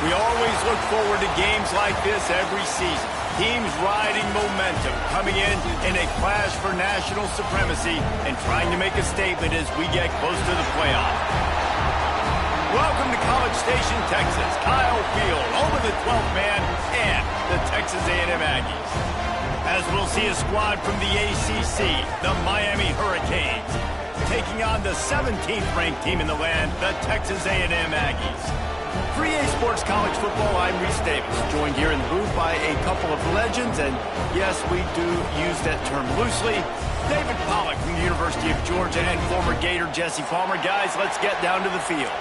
We always look forward to games like this every season. Teams riding momentum, coming in a clash for national supremacy and trying to make a statement as we get close to the playoff. Welcome to College Station, Texas. Kyle Field, home of the 12th man and the Texas A&M Aggies. As we'll see a squad from the ACC, the Miami Hurricanes, taking on the 17th ranked team in the land, the Texas A&M Aggies. For EA Sports College Football, I'm Reese Davis, joined here in the booth by a couple of legends, and yes, we do use that term loosely. David Pollack from the University of Georgia and former Gator Jesse Palmer. Guys, let's get down to the field.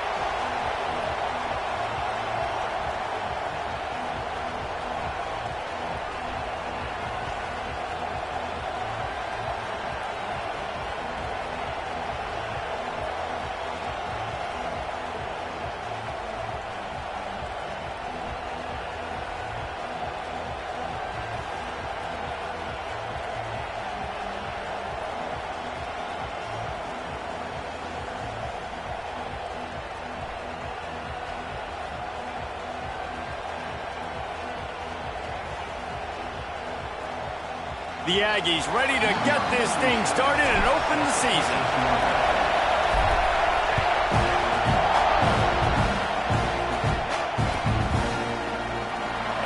The Aggies ready to get this thing started and open the season.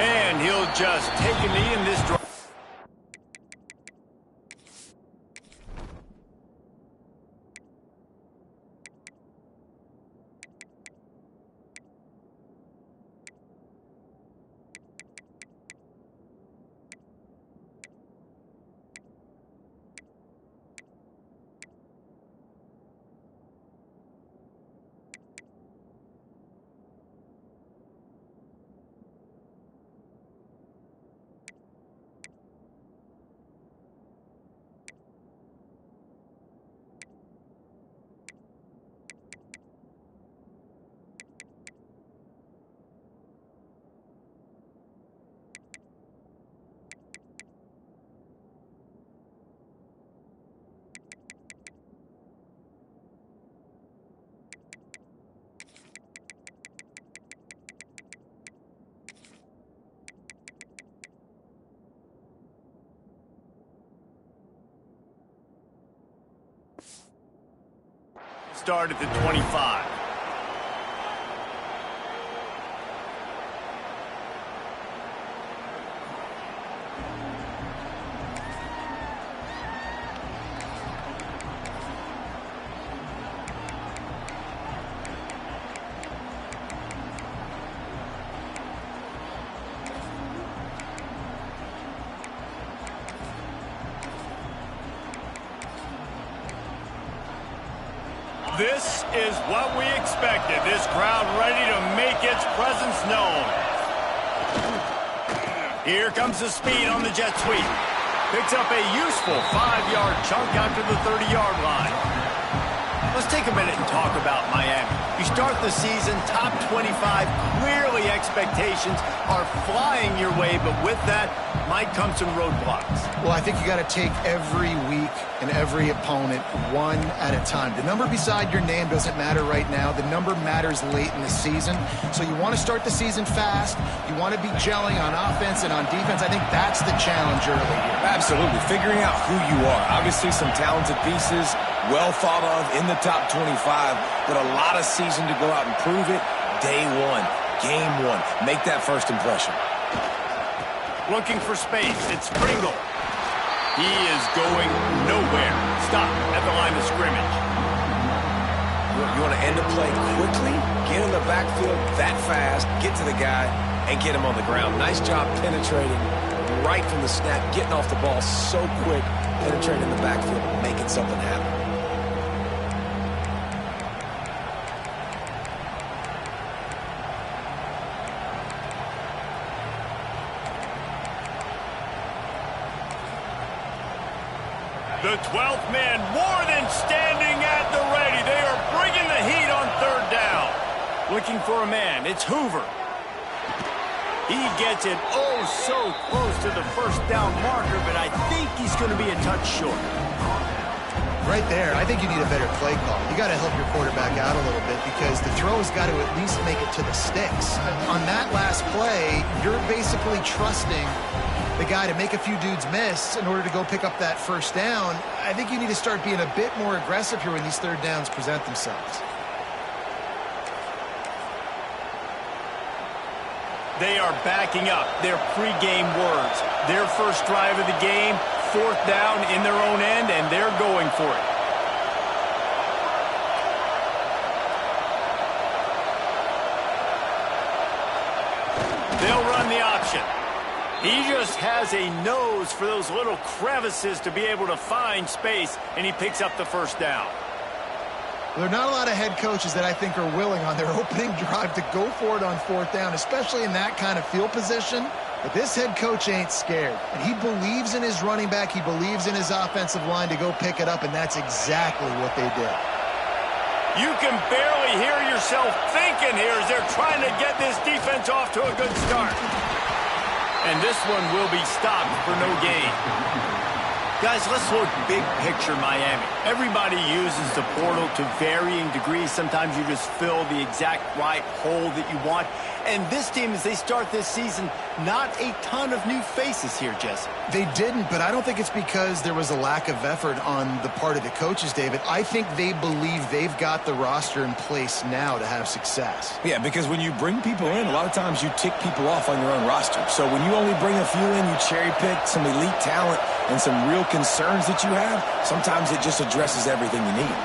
And he'll just take a knee in this drive. Start at the 25. This is what we expected. This crowd ready to make its presence known. Here comes the speed on the jet sweep. Picks up a useful 5-yard chunk after the 30-yard line. Let's take a minute and talk about Miami. You start the season top 25. Clearly expectations are flying your way, but with that might come some roadblocks. Well, I think you got to take every week and every opponent one at a time. The number beside your name doesn't matter right now. The number matters late in the season. So you want to start the season fast. You want to be gelling on offense and on defense. I think that's the challenge early here. Absolutely. Figuring out who you are. Obviously some talented pieces, well thought of in the top 25, but a lot of season to go out and prove it. Day one, game one. Make that first impression. Looking for space. It's Pringle. He is going nowhere. Stop at the line of scrimmage. You want to end a play quickly, get in the backfield that fast, get to the guy, and get him on the ground. Nice job penetrating right from the snap, getting off the ball so quick, penetrating the backfield, making something happen. The 12th man more than standing at the ready. They are bringing the heat on third down. Looking for a man. It's Hoover. He gets it oh so close to the first down marker, but I think he's going to be a touch short. Right there, I think you need a better play call. You got to help your quarterback out a little bit because the throw has got to at least make it to the sticks. On that last play, you're basically trusting the guy to make a few dudes miss in order to go pick up that first down. I think you need to start being a bit more aggressive here when these third downs present themselves. They are backing up their pregame words. Their first drive of the game, fourth down in their own end, and they're going for it. They'll run the option. He just has a nose for those little crevices to be able to find space, and he picks up the first down. There are not a lot of head coaches that I think are willing on their opening drive to go for it on fourth down, especially in that kind of field position. But this head coach ain't scared. And he believes in his running back. He believes in his offensive line to go pick it up, and that's exactly what they did. You can barely hear yourself thinking here as they're trying to get this defense off to a good start. And this one will be stopped for no gain. Guys, let's look big picture Miami. Everybody uses the portal to varying degrees. Sometimes you just fill the exact right hole that you want. And this team, as they start this season, not a ton of new faces here, Jesse. They didn't, but I don't think it's because there was a lack of effort on the part of the coaches, David. I think they believe they've got the roster in place now to have success. Yeah, because when you bring people in, a lot of times you tick people off on your own roster. So when you only bring a few in, you cherry pick some elite talent and some real concerns that you have, sometimes it just addresses everything you need.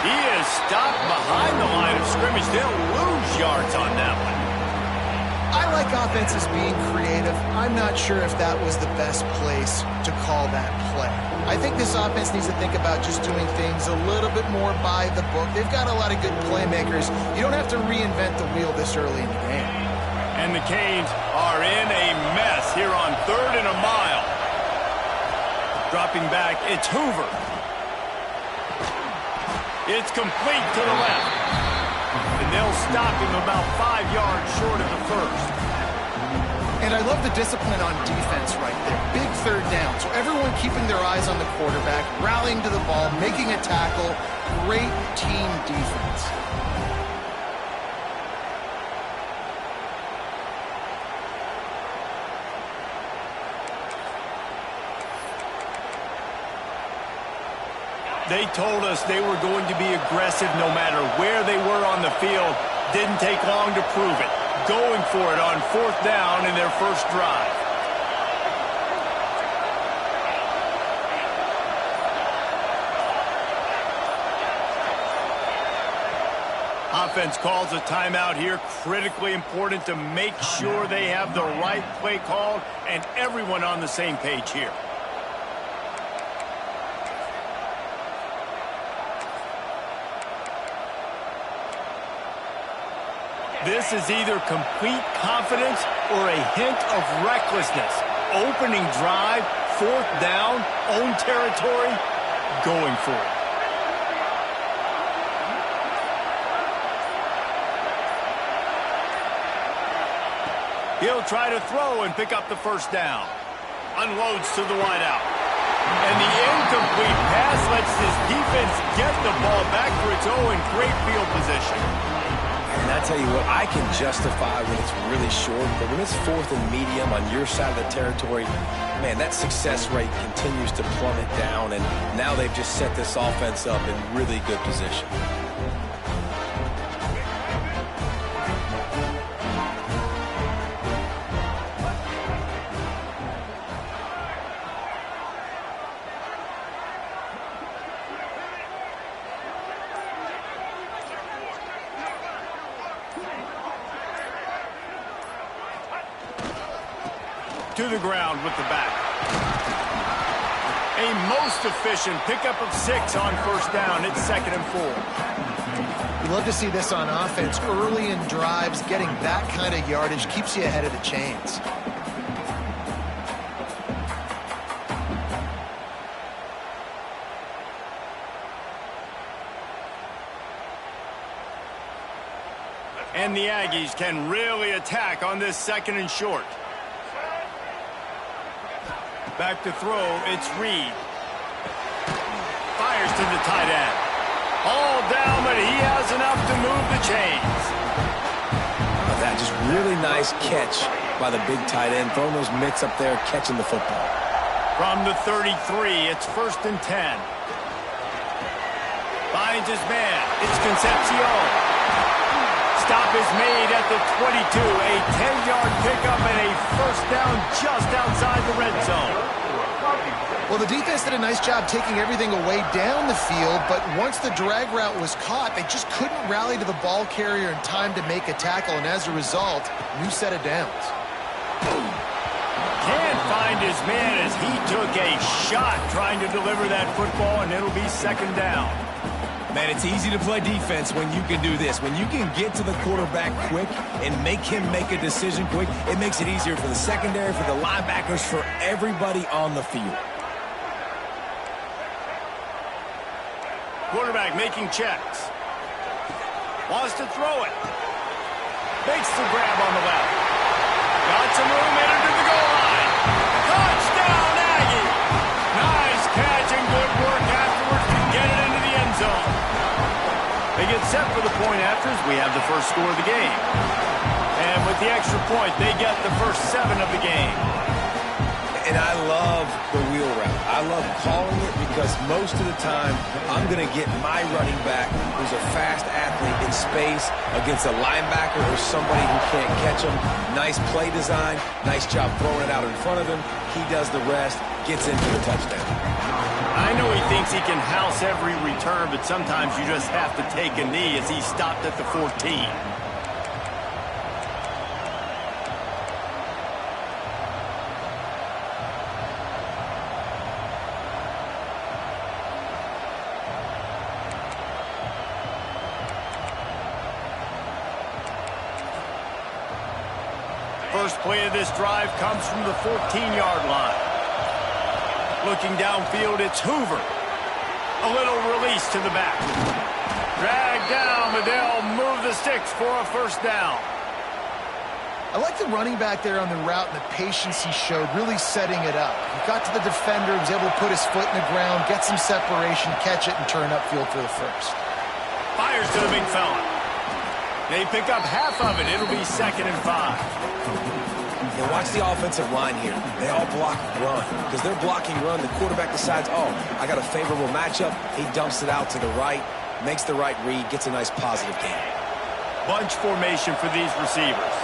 He is stopped behind the line of scrimmage. They'll lose yards on that one. I like offenses being creative. I'm not sure if that was the best place to call that play. I think this offense needs to think about just doing things a little bit more by the book. They've got a lot of good playmakers. You don't have to reinvent the wheel this early in the game. And the Canes are in a mess here on 3rd and a mile. Dropping back, it's Hoover. It's complete to the left. And they'll stop him about 5 yards short of the first. And I love the discipline on defense right there. Big third down. So everyone keeping their eyes on the quarterback, rallying to the ball, making a tackle. Great team defense. They told us they were going to be aggressive no matter where they were on the field. Didn't take long to prove it. Going for it on 4th down in their first drive. Offense calls a timeout here. Critically important to make sure they have the right play called and everyone on the same page here. This is either complete confidence or a hint of recklessness. Opening drive, 4th down, own territory, going for it. He'll try to throw and pick up the first down. Unloads to the wideout. And the incomplete pass lets this defense get the ball back for its own great field position. And I tell you what, I can justify when it's really short, but when it's 4th and medium on your side of the territory, man, that success rate continues to plummet down, and now they've just set this offense up in really good position. To the ground with the back. A most efficient pickup of 6 on first down. It's 2nd and 4. You love to see this on offense. Early in drives, getting that kind of yardage keeps you ahead of the chains. And the Aggies can really attack on this 2nd and short. Back to throw, it's Reed. Fires to the tight end. All down, but he has enough to move the chains. That just really nice catch by the big tight end, throwing those mitts up there, catching the football. From the 33, it's 1st and 10. Finds his man. It's Concepcion. Stop is made at the 22. A 10-yard pickup and a first down just outside the red zone. Well, the defense did a nice job taking everything away down the field, but once the drag route was caught, they just couldn't rally to the ball carrier in time to make a tackle, and as a result, new set of downs. Can't find his man as he took a shot trying to deliver that football, and it'll be 2nd down. Man, it's easy to play defense when you can do this. When you can get to the quarterback quick and make him make a decision quick, it makes it easier for the secondary, for the linebackers, for everybody on the field. Quarterback making checks. Wants to throw it. Makes the grab on the left. Got some room, entered to the goal line. Touchdown, Aggie! Nice catch and good work afterwards to get it into the end zone. They get set for the point afters. We have the first score of the game. And with the extra point, they get the first 7 of the game. And I love the wheel route. I love calling it because most of the time, I'm going to get my running back, who's a fast athlete, in space against a linebacker or somebody who can't catch him. Nice play design. Nice job throwing it out in front of him. He does the rest, gets into the touchdown. I know he thinks he can house every return, but sometimes you just have to take a knee as he stopped at the 14. First play of this drive comes from the 14-yard line. Looking downfield, it's Hoover. A little release to the back. Dragged down, but they'll move the sticks for a first down. I like the running back there on the route and the patience he showed, really setting it up. He got to the defender, was able to put his foot in the ground, get some separation, catch it, and turn upfield for the first. Fires to the big fella. They pick up half of it. It'll be 2nd and 5. And watch the offensive line here. They all block run. Because they're blocking run, the quarterback decides, oh, I got a favorable matchup. He dumps it out to the right, makes the right read, gets a nice positive gain. Bunch formation for these receivers.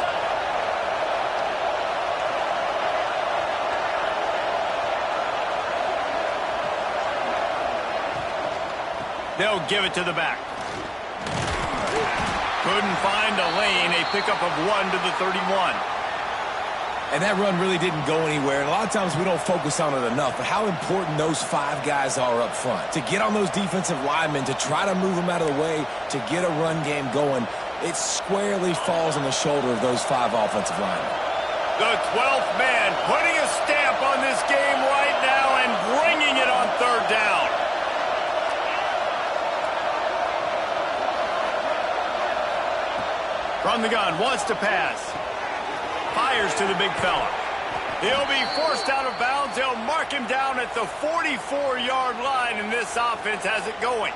They'll give it to the back. Couldn't find a lane. A pickup of 1 to the 31. And that run really didn't go anywhere. And a lot of times we don't focus on it enough, but how important those 5 guys are up front. To get on those defensive linemen, to try to move them out of the way, to get a run game going, it squarely falls on the shoulder of those 5 offensive linemen. The 12th man putting a stamp on this game right now and bringing it on 3rd down. From the gun, wants to pass. fires to the big fella. He'll be forced out of bounds. They'll mark him down at the 44-yard line, and this offense has it going.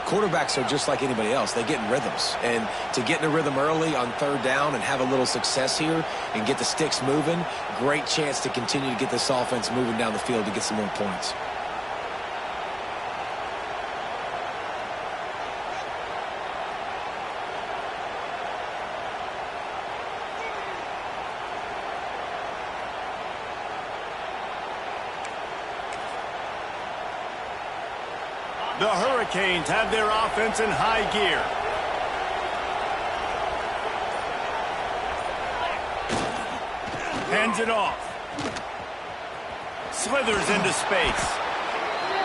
Quarterbacks are just like anybody else. They get in rhythms. And to get in a rhythm early on third down and have a little success here and get the sticks moving, great chance to continue to get this offense moving down the field to get some more points. The Hurricanes have their offense in high gear. Hands it off. Slithers into space.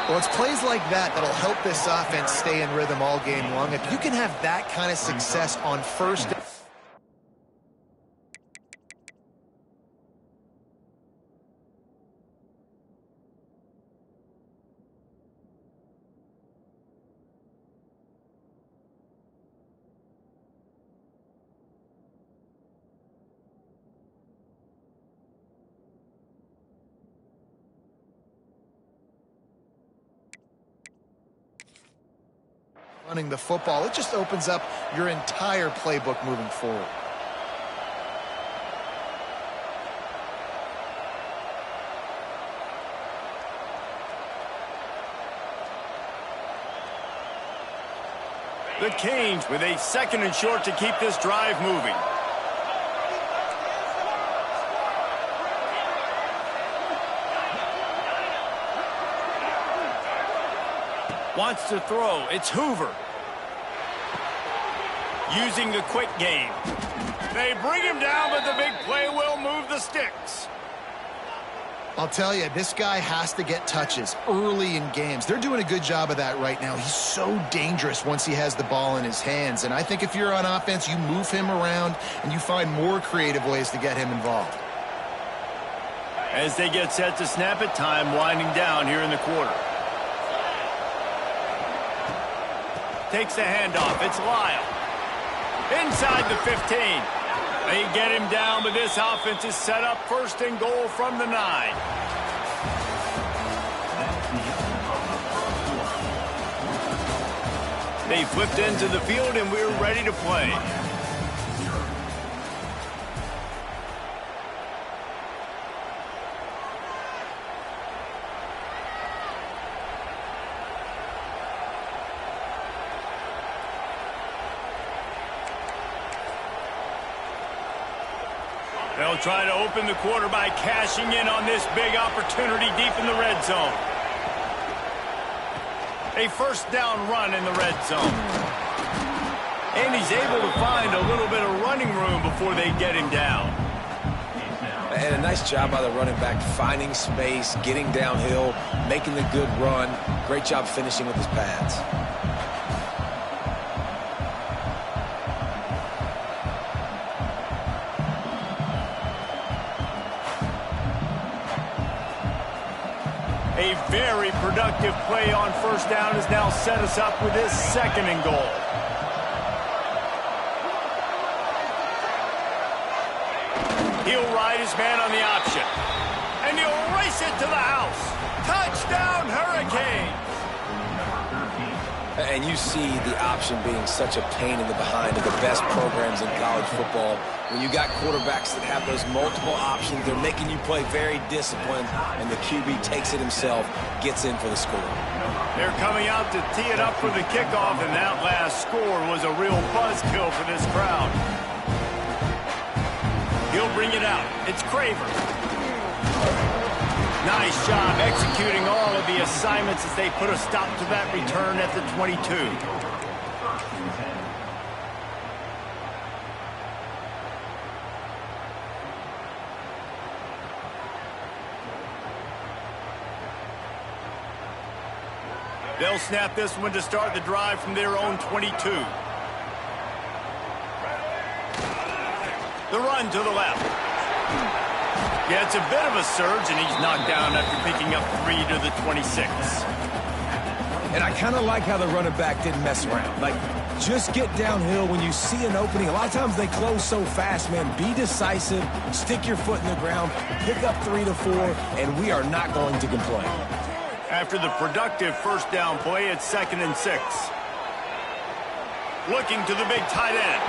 Well, it's plays like that that'll help this offense stay in rhythm all game long. If you can have that kind of success on first down. Running the football, it just opens up your entire playbook moving forward. The Canes with a 2nd and short to keep this drive moving. Wants to throw. It's Hoover. Using the quick game. They bring him down, but the big play will move the sticks. I'll tell you, this guy has to get touches early in games. They're doing a good job of that right now. He's so dangerous once he has the ball in his hands. And I think if you're on offense, you move him around and you find more creative ways to get him involved. As they get set to snap it, time winding down here in the quarter. Takes the handoff. It's Lyle. Inside the 15. They get him down, but this offense is set up 1st and goal from the 9. They flipped into the field, and we're ready to play. They'll try to open the quarter by cashing in on this big opportunity deep in the red zone. A 1st down run in the red zone. And he's able to find a little bit of running room before they get him down. And a nice job by the running back, finding space, getting downhill, making the good run. Great job finishing with his pads. A very productive play on 1st down has now set us up with this 2nd and goal. He'll ride his man on the option. And he'll race it to the house. Touchdown, Hurricanes! And you see the option being such a pain in the behind of the best programs in college football. When you got quarterbacks that have those multiple options, they're making you play very disciplined, and the QB takes it himself, gets in for the score. They're coming out to tee it up for the kickoff, and that last score was a real buzzkill for this crowd. He'll bring it out. It's Craver. Nice job executing all of the assignments as they put a stop to that return at the 22. They'll snap this one to start the drive from their own 22. The run to the left. Yeah, it's a bit of a surge, and he's knocked down after picking up 3 to the 26. And I kind of like how the running back didn't mess around. Like, Just get downhill when you see an opening. A lot of times they close so fast, man. Be decisive, stick your foot in the ground, pick up 3 to 4, and we are not going to complain. After the productive first down play, it's 2nd and 6. Looking to the big tight end.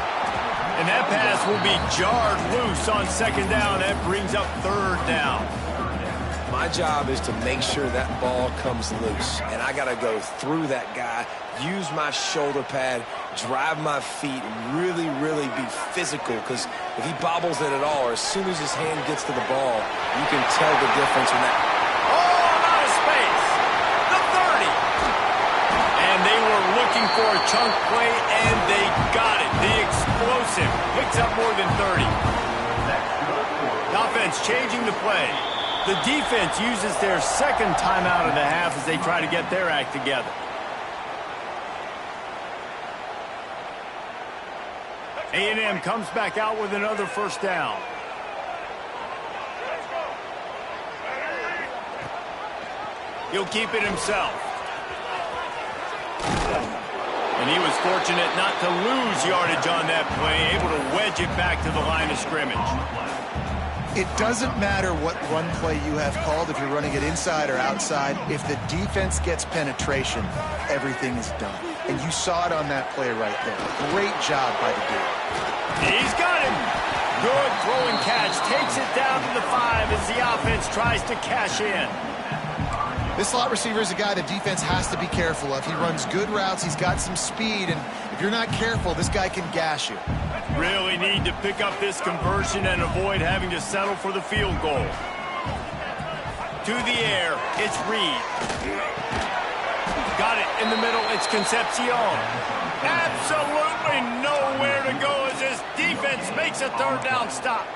And that pass will be jarred loose on 2nd down. That brings up 3rd down. My job is to make sure that ball comes loose, and I got to go through that guy, use my shoulder pad, drive my feet, and really, really be physical, because if he bobbles it at all, or as soon as his hand gets to the ball, you can tell the difference in that. Oh, out of space. The 30. And they were looking for a chunk play, and they got it. The explosive picks up more than 30. The offense changing the play. The defense uses their 2nd timeout of the half as they try to get their act together. A&M comes back out with another first down. He'll keep it himself. And he was fortunate not to lose yardage on that play, able to wedge it back to the line of scrimmage. It doesn't matter what run play you have called, if you're running it inside or outside. If the defense gets penetration, everything is done. And you saw it on that play right there. Great job by the dude. He's got him. Good throwing catch. Takes it down to the 5 as the offense tries to cash in. This slot receiver is a guy the defense has to be careful of. He runs good routes. He's got some speed. And if you're not careful, this guy can gash you. Really need to pick up this conversion and avoid having to settle for the field goal. To the air, it's Reed. Got it in the middle, it's Concepcion. Absolutely nowhere to go as this defense makes a 3rd down stop.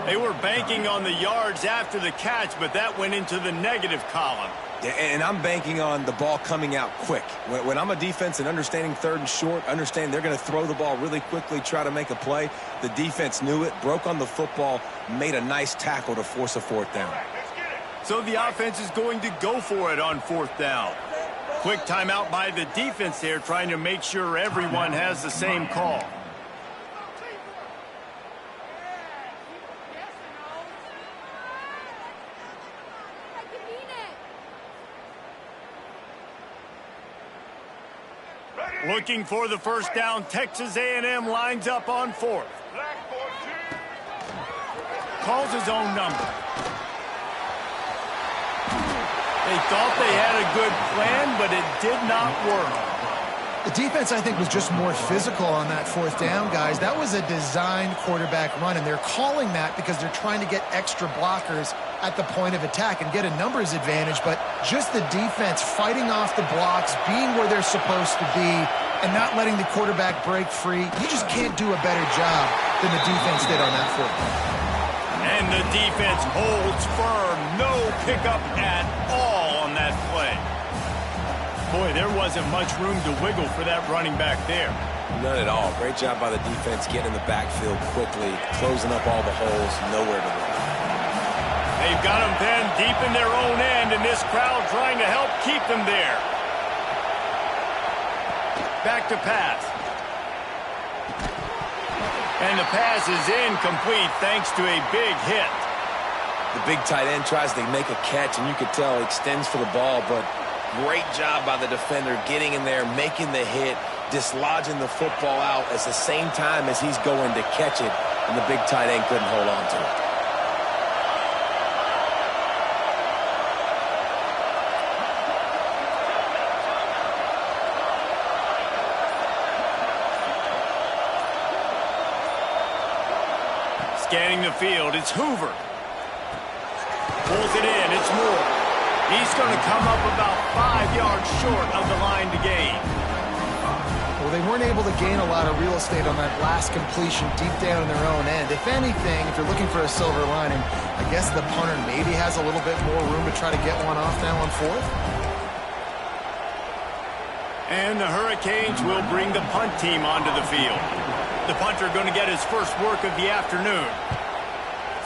They were banking on the yards after the catch, but that went into the negative column. Yeah, and I'm banking on the ball coming out quick. When I'm a defense and understanding 3rd and short, understand they're going to throw the ball really quickly, try to make a play. The defense knew it, broke on the football, made a nice tackle to force a 4th down. So the offense is going to go for it on 4th down. Quick timeout by the defense there, trying to make sure everyone has the same call. Looking for the first down, Texas A&M lines up on 4th. Calls his own number. They thought they had a good plan, but it did not work. The defense, I think, was just more physical on that 4th down, guys. That was a designed quarterback run, and they're calling that because they're trying to get extra blockers at the point of attack and get a numbers advantage, but just the defense fighting off the blocks, being where they're supposed to be, and not letting the quarterback break free. You just can't do a better job than the defense did on that 4th down. And the defense holds firm. No pickup at all on that play. Boy, there wasn't much room to wiggle for that running back there. None at all. Great job by the defense getting in the backfield quickly, closing up all the holes, nowhere to run. They've got them pinned deep in their own end, and this crowd trying to help keep them there. Back to pass. And the pass is incomplete thanks to a big hit. The big tight end tries to make a catch, and you could tell he extends for the ball, but great job by the defender getting in there, making the hit, dislodging the football out at the same time as he's going to catch it, and the big tight end couldn't hold on to it. Scanning the field, it's Hoover. Pulls it in, it's Moore. He's going to come up about 5 yards short of the line to gain. Well, they weren't able to gain a lot of real estate on that last completion deep down in their own end. If anything, if you're looking for a silver lining, I guess the punter maybe has a little bit more room to try to get one off now on 4th. And the Hurricanes will bring the punt team onto the field. The punter going to get his first work of the afternoon.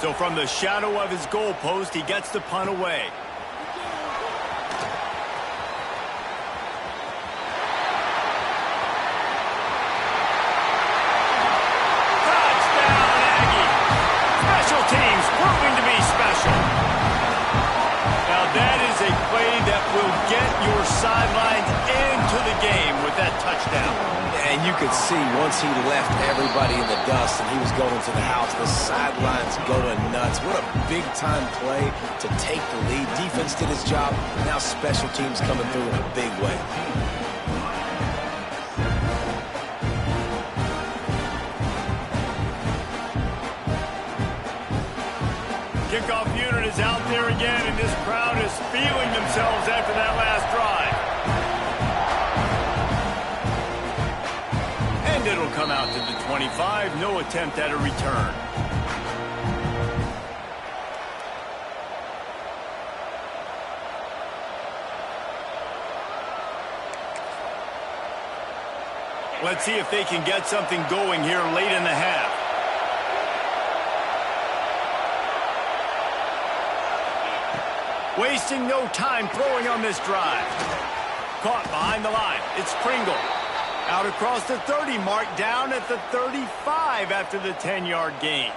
So from the shadow of his goalpost, he gets the punt away. touchdown. And you could see once he left everybody in the dust and he was going to the house, the sidelines go to nuts. What a big-time play to take the lead. Defense did his job. Now special teams coming through in a big way. Kickoff unit is out there again, and this crowd is feeling themselves after that last drive. And it'll come out to the 25. No attempt at a return. Let's see if they can get something going here late in the half. Wasting no time throwing on this drive. Caught behind the line. It's Pringle. Out across the 30 mark, down at the 35 after the 10-yard gain.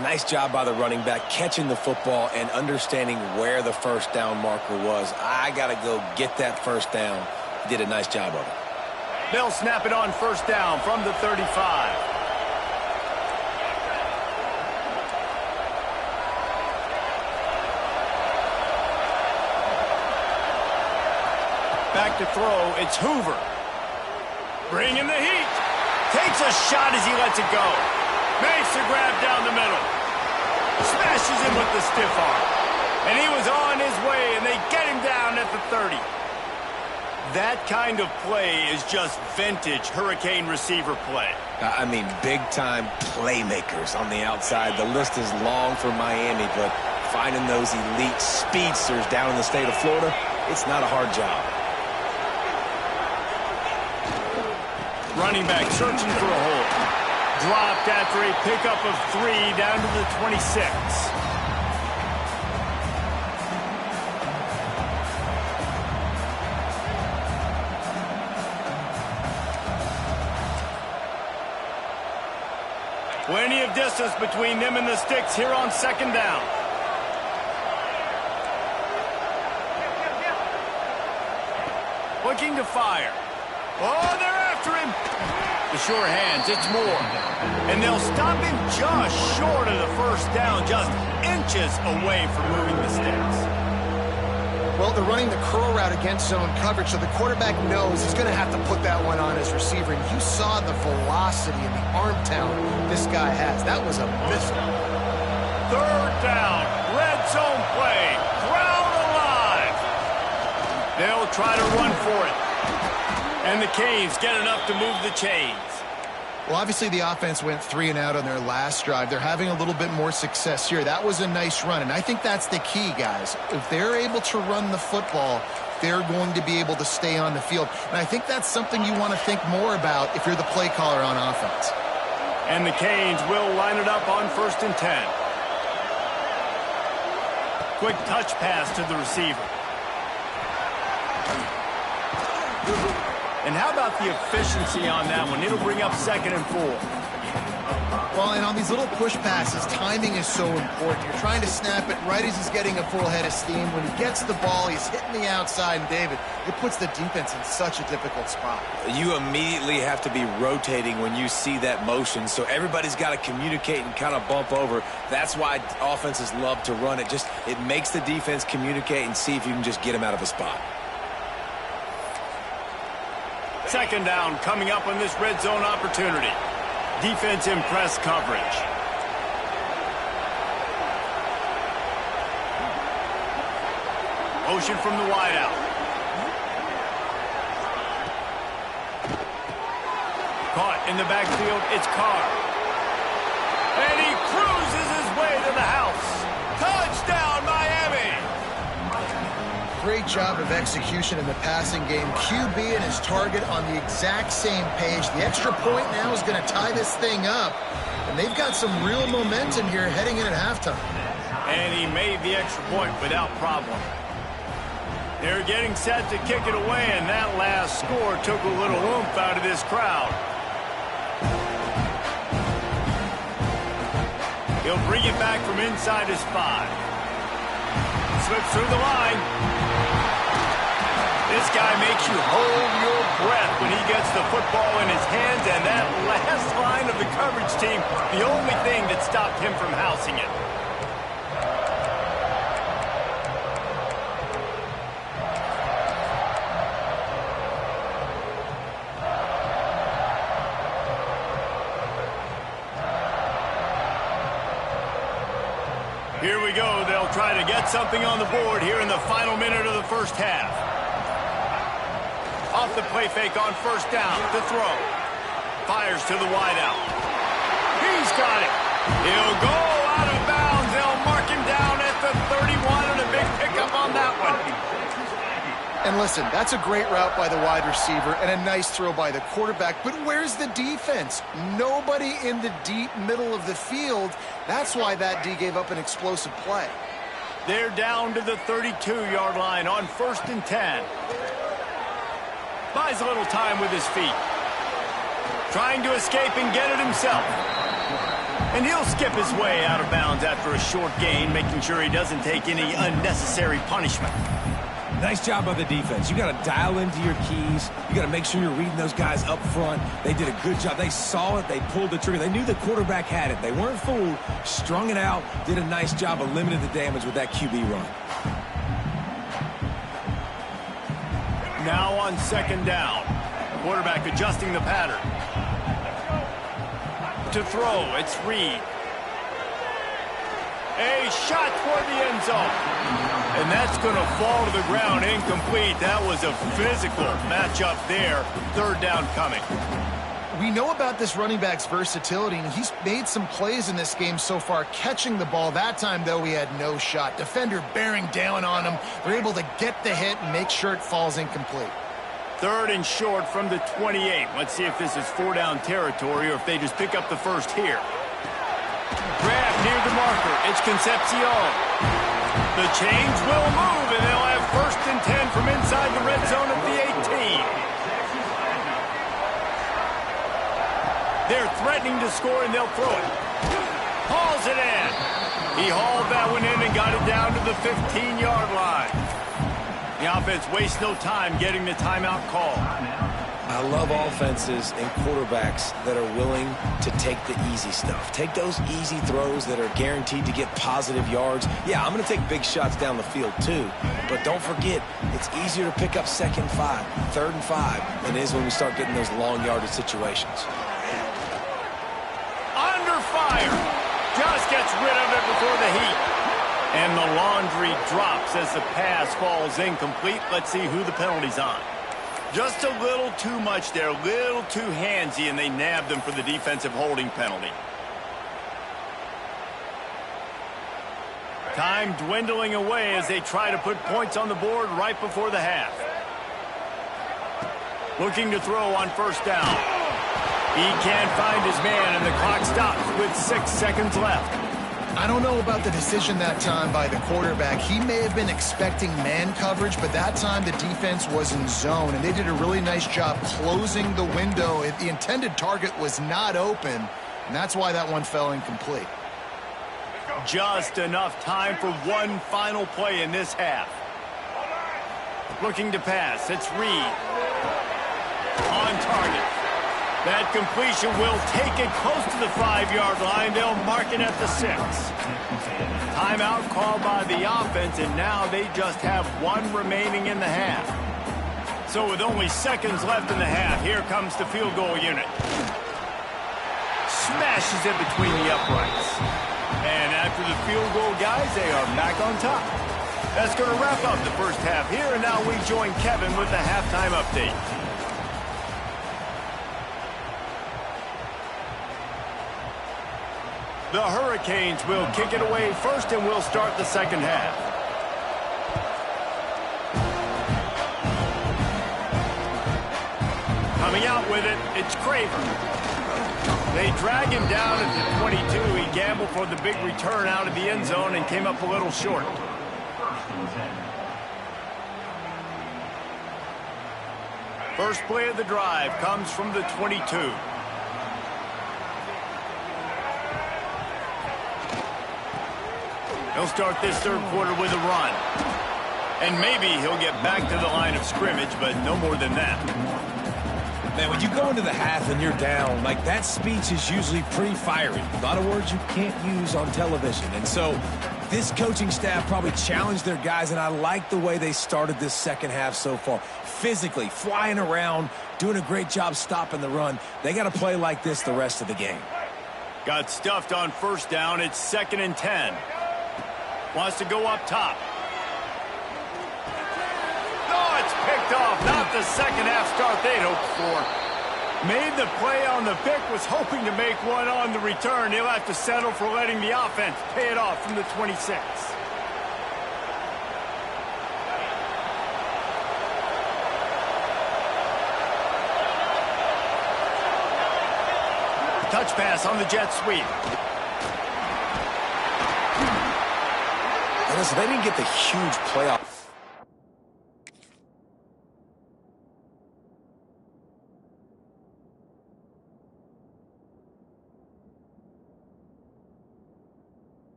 Nice job by the running back catching the football and understanding where the first down marker was. I got to go get that first down. He did a nice job of it. They'll snap it on first down from the 35. Back to throw, it's Hoover. Bringing the heat. Takes a shot as he lets it go. Makes the grab down the middle. Smashes him with the stiff arm. And he was on his way, and they get him down at the 30. That kind of play is just vintage Hurricane receiver play. I mean, big-time playmakers on the outside. The list is long for Miami, but finding those elite speedsters down in the state of Florida, it's not a hard job. Running back searching for a hole. Dropped after a pickup of 3 down to the 26. Plenty of distance between them and the sticks here on second down. Looking to fire. Oh, they're after him. The sure hands, it's Moore. And they'll stop him just short of the first down, just inches away from moving the sticks. Well, they're running the curl route against zone coverage, so the quarterback knows he's going to have to put that one on his receiver. And you saw the velocity and the arm talent this guy has. That was a missile. Third down, red zone play, crowd alive. They'll try to run for it. And the Canes get enough to move the chains. Well, obviously the offense went 3 and out on their last drive. They're having a little bit more success here. That was a nice run, and I think that's the key, guys. If they're able to run the football, they're going to be able to stay on the field. And I think that's something you want to think more about if you're the play caller on offense. And the Canes will line it up on 1st and 10. Quick touch pass to the receiver. And how about the efficiency on that one? It'll bring up 2nd and 4. Well, and on these little push passes, timing is so important. You're trying to snap it right as he's getting a full head of steam. When he gets the ball, he's hitting the outside, and David, it puts the defense in such a difficult spot. You immediately have to be rotating when you see that motion, so everybody's got to communicate and kind of bump over. That's why offenses love to run it. It makes the defense communicate and see if you can just get him out of a spot. 2nd down coming up on this red zone opportunity. Defense in press coverage. Motion from the wideout. Caught in the backfield, it's Carr. And he cruises his way to the house. Touchdown, Miami! Great job of execution in the passing game. QB and his target on the exact same page. The extra point now is going to tie this thing up. And they've got some real momentum here heading in at halftime. And he made the extra point without problem. They're getting set to kick it away, and that last score took a little oomph out of this crowd. He'll bring it back from inside his 5. Slips through the line. This guy makes you hold your breath when he gets the football in his hands, and that last line of the coverage team, the only thing that stopped him from housing it. Here we go. They'll try to get something on the board here in the final minute of the first half. Off the play fake on first down to throw. Fires to the wideout. He's got it. He'll go out of bounds. They'll mark him down at the 31, and a big pickup on that one. And listen, that's a great route by the wide receiver and a nice throw by the quarterback, but where's the defense? Nobody in the deep middle of the field. That's why that D gave up an explosive play. They're down to the 32-yard line on 1st and 10. Buys a little time with his feet. Trying to escape and get it himself. And he'll skip his way out of bounds after a short gain, making sure he doesn't take any unnecessary punishment. Nice job by the defense. You got to dial into your keys. You got to make sure you're reading those guys up front. They did a good job. They saw it. They pulled the trigger. They knew the quarterback had it. They weren't fooled. Strung it out. Did a nice job of limiting the damage with that QB run. Now on 2nd down. Quarterback adjusting the pattern. To throw, it's Reed. A shot toward the end zone. And that's going to fall to the ground incomplete. That was a physical matchup there. 3rd down coming. We know about this running back's versatility, and he's made some plays in this game so far catching the ball. That time, though, he had no shot. Defender bearing down on him. They're able to get the hit and make sure it falls incomplete. 3rd and short from the 28. Let's see if this is 4-down territory or if they just pick up the first here. Grab near the marker. It's Concepcion. The chains will move, and they'll have 1st and 10 from inside the red zone at the 18. They're threatening to score, and they'll throw it. Hauls it in. He hauled that one in and got it down to the 15-yard line. The offense wastes no time getting the timeout call. I love offenses and quarterbacks that are willing to take the easy stuff. Take those easy throws that are guaranteed to get positive yards. Yeah, I'm going to take big shots down the field too. But don't forget, it's easier to pick up 2nd and 5, 3rd and 5 than it is when we start getting those long yardage situations. Under fire. Just gets rid of it before the heat. And the laundry drops as the pass falls incomplete. Let's see who the penalty's on. Just a little too much there, a little too handsy, and they nabbed them for the defensive holding penalty. Time dwindling away as they try to put points on the board right before the half. Looking to throw on 1st down. He can't find his man, and the clock stops with 6 seconds left. I don't know about the decision that time by the quarterback. He may have been expecting man coverage, but that time the defense was in zone, and they did a really nice job closing the window. The intended target was not open, and that's why that one fell incomplete. Just enough time for one final play in this half. Looking to pass. It's Reed. On target. That completion will take it close to the 5-yard line. They'll mark it at the 6. Timeout called by the offense, and now they just have 1 remaining in the half. So with only seconds left in the half, here comes the field goal unit. Smashes it between the uprights. And after the field goal, guys, they are back on top. That's going to wrap up the first half here, and now we join Kevin with the halftime update. The Hurricanes will kick it away first, and we'll start the second half. Coming out with it, it's Craver. They drag him down at the 22. He gambled for the big return out of the end zone and came up a little short. First play of the drive comes from the 22. He'll start this third quarter with a run. And maybe he'll get back to the line of scrimmage, but no more than that. Man, when you go into the half and you're down, like, that speech is usually pretty fiery. A lot of words you can't use on television. And so this coaching staff probably challenged their guys, and I like the way they started this second half so far. Physically, flying around, doing a great job stopping the run. They got to play like this the rest of the game. Got stuffed on first down. It's 2nd and 10. Wants to go up top. Oh, it's picked off. Not the second half start they'd hoped for. Made the play on the pick, was hoping to make one on the return. He'll have to settle for letting the offense pay it off from the 26. Touch pass on the jet sweep. And listen, they didn't get the huge playoff.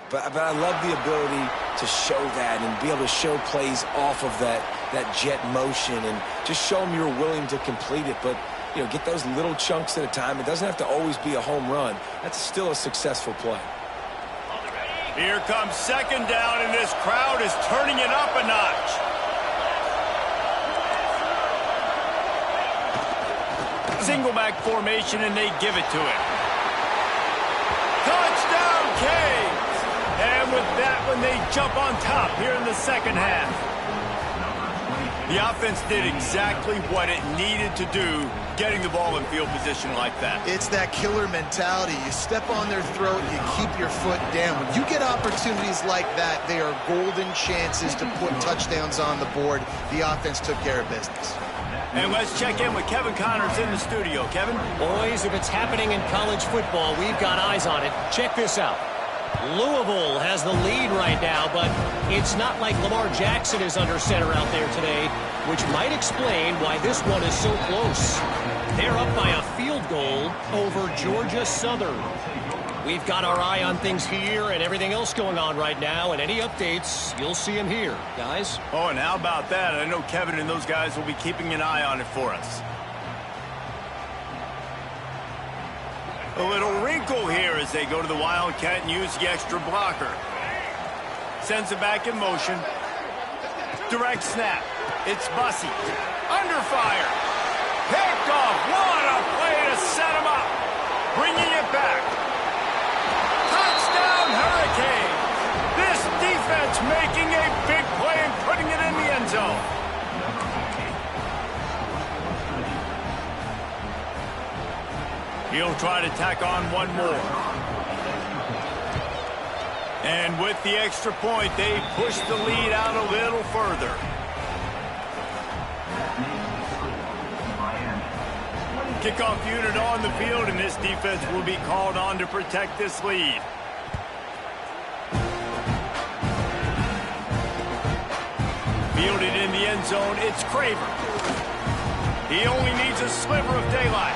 But I love the ability to show that and be able to show plays off of that jet motion and just show them you're willing to complete it. But, you know, get those little chunks at a time. It doesn't have to always be a home run. That's still a successful play. Here comes 2nd down, and this crowd is turning it up a notch. Single back formation, and they give it to him. Touchdown, Canes! And with that one, they jump on top here in the second half. The offense did exactly what it needed to do, getting the ball in field position like that. It's that killer mentality. You step on their throat, you keep your foot down. When you get opportunities like that, they are golden chances to put touchdowns on the board. The offense took care of business. And let's check in with Kevin Connors in the studio. Kevin? Boys, if it's happening in college football, we've got eyes on it. Check this out. Louisville has the lead right now, but it's not like Lamar Jackson is under center out there today, which might explain why this one is so close. They're up by a field goal over Georgia Southern. We've got our eye on things here and everything else going on right now, and any updates, you'll see them here, guys. Oh, and how about that? I know Kevin and those guys will be keeping an eye on it for us. A little wrinkle here as they go to the Wildcat and use the extra blocker. Sends it back in motion. Direct snap. It's Bussey. Under fire. Picked off. What a play to set him up. Bringing it back. Touchdown, Hurricanes. This defense making a big play and putting it in the end zone. He'll try to tack on one more. And with the extra point, they push the lead out a little further. Kickoff unit on the field, and this defense will be called on to protect this lead. Fielded in the end zone, it's Craver. He only needs a sliver of daylight.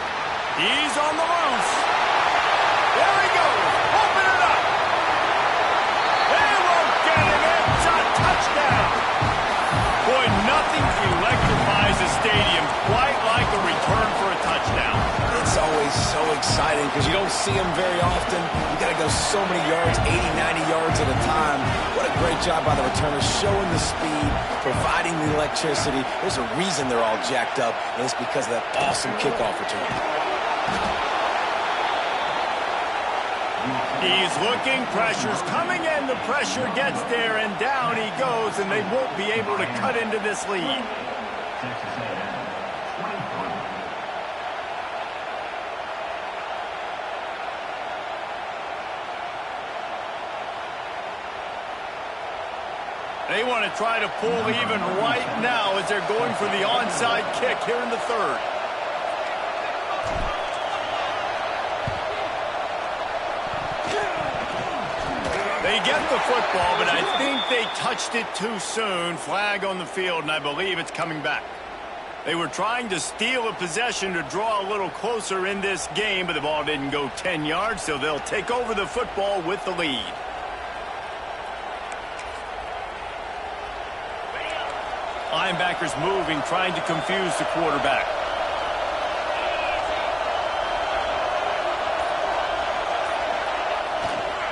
He's on the loose. There he goes. Open it up. They won't get him. It's a touchdown. Boy, nothing electrifies a stadium quite like a return for a touchdown. It's always so exciting because you don't see them very often. You got to go so many yards, 80, 90 yards at a time. What a great job by the returners, showing the speed, providing the electricity. There's a reason they're all jacked up, and it's because of that awesome kickoff return. He's looking, pressure's coming in, the pressure gets there, and down he goes, and they won't be able to cut into this lead. They want to try to pull even right now as they're going for the onside kick here in the third. They get the football, but I think they touched it too soon. Flag on the field, and I believe it's coming back. They were trying to steal a possession to draw a little closer in this game, but the ball didn't go 10 yards, so they'll take over the football with the lead. Linebackers moving, trying to confuse the quarterback.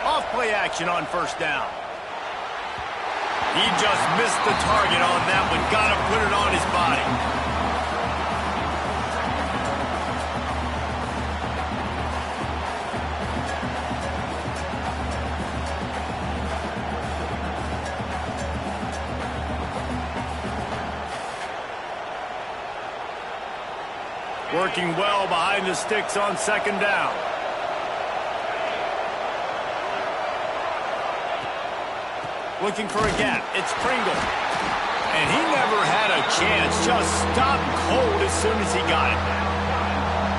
Off-play action on first down. He just missed the target on that one. Got to put it on his body. Working well behind the sticks on second down. Looking for a gap. It's Pringle. And he never had a chance. Just stopped cold as soon as he got it.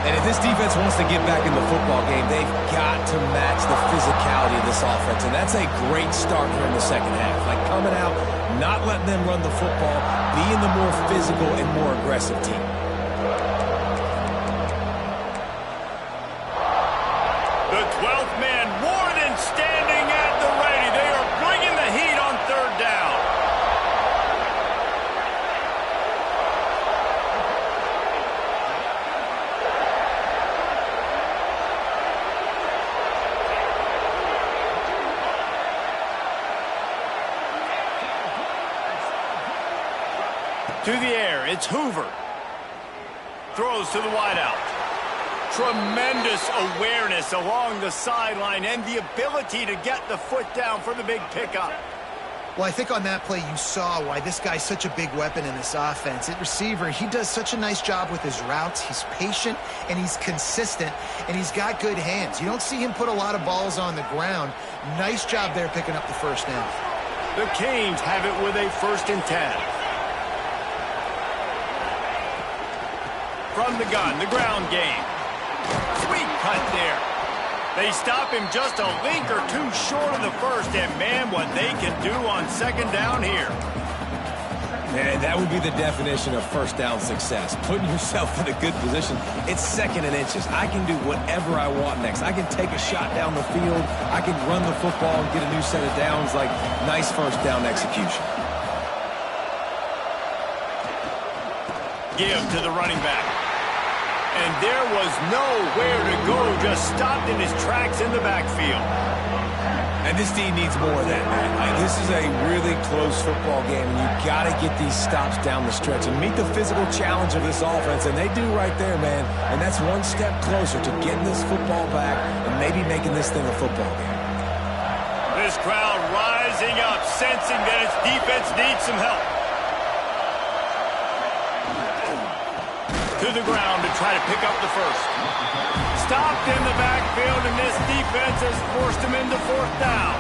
And if this defense wants to get back in the football game, they've got to match the physicality of this offense. And that's a great start here in the second half. Like coming out, not letting them run the football, being the more physical and more aggressive team. The 12th man more than standing at the ready. They are bringing the heat on third down. To the air, it's Hoover. Throws to the wideout. Tremendous awareness along the sideline and the ability to get the foot down for the big pickup. Well, I think on that play you saw why this guy's such a big weapon in this offense. At receiver, he does such a nice job with his routes. He's patient, and he's consistent, and he's got good hands. You don't see him put a lot of balls on the ground. Nice job there picking up the first down. The Canes have it with a 1st and 10. From the gun, the ground game. Sweet cut there. They stop him just a link or two short of the first, and man, what they can do on second down here. Man, that would be the definition of first down success. Putting yourself in a good position. It's 2nd and inches. I can do whatever I want next. I can take a shot down the field. I can run the football and get a new set of downs. Like, nice first down execution. Give to the running back. And there was nowhere to go, just stopped in his tracks in the backfield. And this team needs more of that, man. Like, this is a really close football game, and you got to get these stops down the stretch and meet the physical challenge of this offense, and they do right there, man. And that's one step closer to getting this football back and maybe making this thing a football game. This crowd rising up, sensing that its defense needs some help. To the ground to try to pick up the first. Stopped in the backfield, and this defense has forced him into 4th down.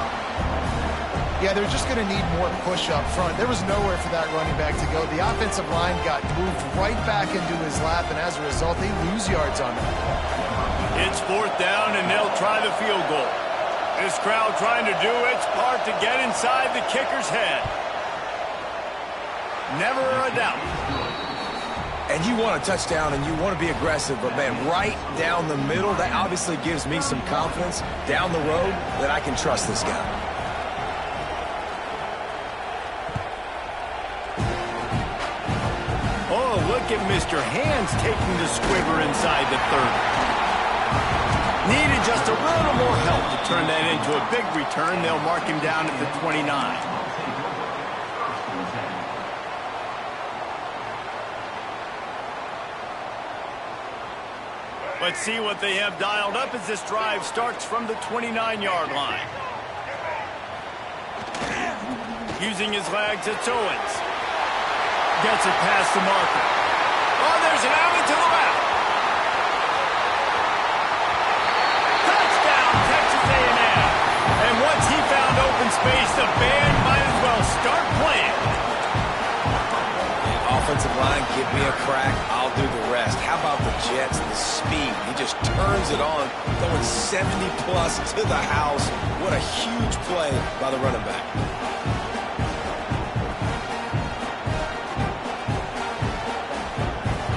Yeah, they're just going to need more push up front. There was nowhere for that running back to go. The offensive line got moved right back into his lap, and as a result, they lose yards on him. It's 4th down, and they'll try the field goal. This crowd trying to do its part to get inside the kicker's head. Never a doubt. And you want a touchdown and you want to be aggressive, but man, right down the middle, that obviously gives me some confidence down the road that I can trust this guy. Oh, look at Mr. Hands taking the squibber inside the 30. Needed just a little more help to turn that into a big return. They'll mark him down at the 29. Let's see what they have dialed up as this drive starts from the 29-yard line. Using his legs, it's Owens. Gets it past the marker. Oh, there's an alley to the left. Touchdown, Texas A&M. And once he found open space, the band might as well start playing. Offensive line, give me a crack, I'll do the rest. How about the Jets, the speed? He just turns it on, throwing 70-plus to the house. What a huge play by the running back.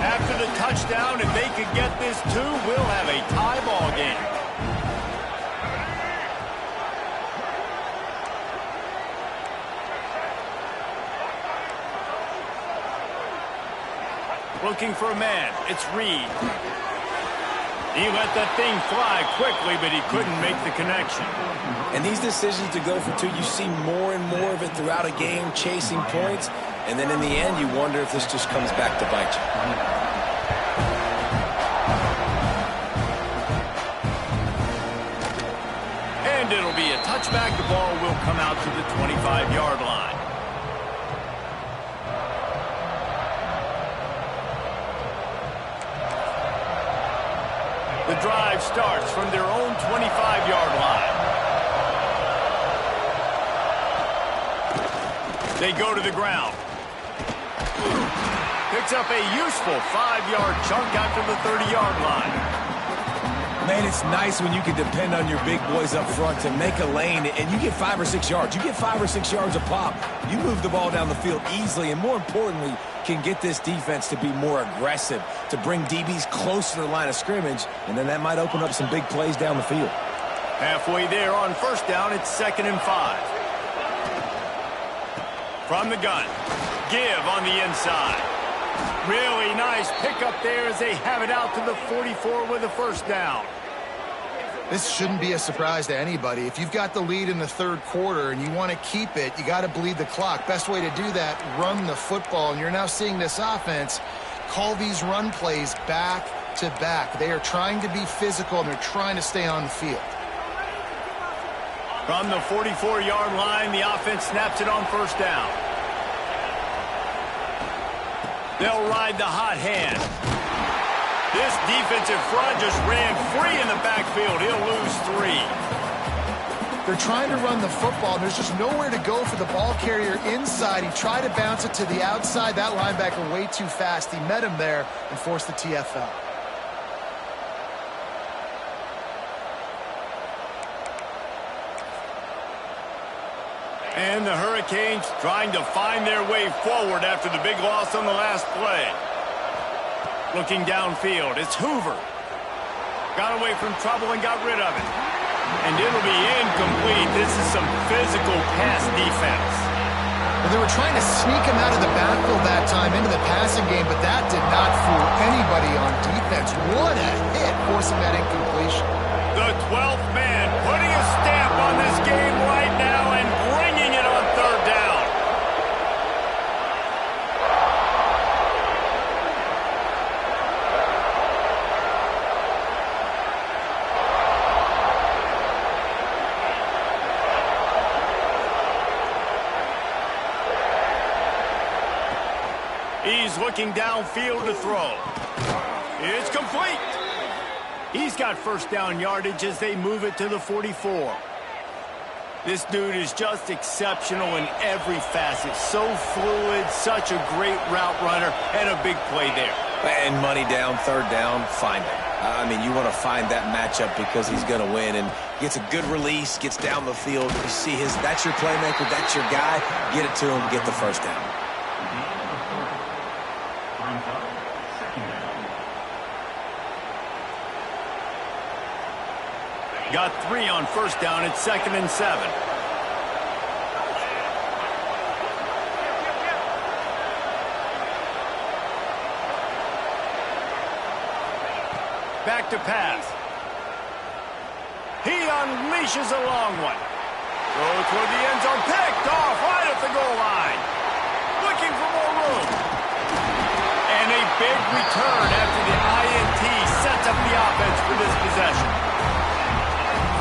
After the touchdown, if they could get this too, we'll have a tie ball game. Looking for a man. It's Reed. He let that thing fly quickly, but he couldn't make the connection. And these decisions to go for two, you see more and more of it throughout a game, chasing points. And then in the end, you wonder if this just comes back to bite you. And it'll be a touchback. The ball will come out to the 25-yard line. The drive starts from their own 25-yard line. They go to the ground. Picks up a useful 5-yard chunk after the 30-yard line. Man, it's nice when you can depend on your big boys up front to make a lane, and you get 5 or 6 yards. You get 5 or 6 yards a pop. You move the ball down the field easily, and more importantly, can get this defense to be more aggressive, to bring DBs close to the line of scrimmage, and then that might open up some big plays down the field. Halfway there on first down, it's 2nd and 5. From the gun, give on the inside. Really nice pickup there as they have it out to the 44 with a first down. This shouldn't be a surprise to anybody. If you've got the lead in the third quarter and you want to keep it, you got to bleed the clock. Best way to do that, run the football. And you're now seeing this offense call these run plays back to back. They are trying to be physical, and they're trying to stay on the field. From the 44-yard line, the offense snaps it on first down. They'll ride the hot hand. This defensive front just ran free in the backfield. He'll lose 3. They're trying to run the football. There's just nowhere to go for the ball carrier inside. He tried to bounce it to the outside. That linebacker way too fast. He met him there and forced the TFL. And the Hurricanes trying to find their way forward after the big loss on the last play. Looking downfield, it's Hoover. Got away from trouble and got rid of it. And it'll be incomplete. This is some physical pass defense. Well, they were trying to sneak him out of the backfield that time into the passing game, but that did not fool anybody on defense. What a hit, forcing that incompletion. The 12th man putting a stamp on this game right now and bringing it on third down. He's looking downfield to throw. It's complete. He's got first down yardage as they move it to the 44. This dude is just exceptional in every facet. So fluid, such a great route runner, and a big play there. And money down, third down, find him. I mean, you want to find that matchup because he's going to win, and gets a good release, gets down the field. You see that's your playmaker, that's your guy. Get it to him, get the first down. Got 3 on first down. It's 2nd and 7. Back to pass. He unleashes a long one. Throw toward the end zone. Picked off right at the goal line. Looking for more room. And a big return after the INT sets up the offense for this possession.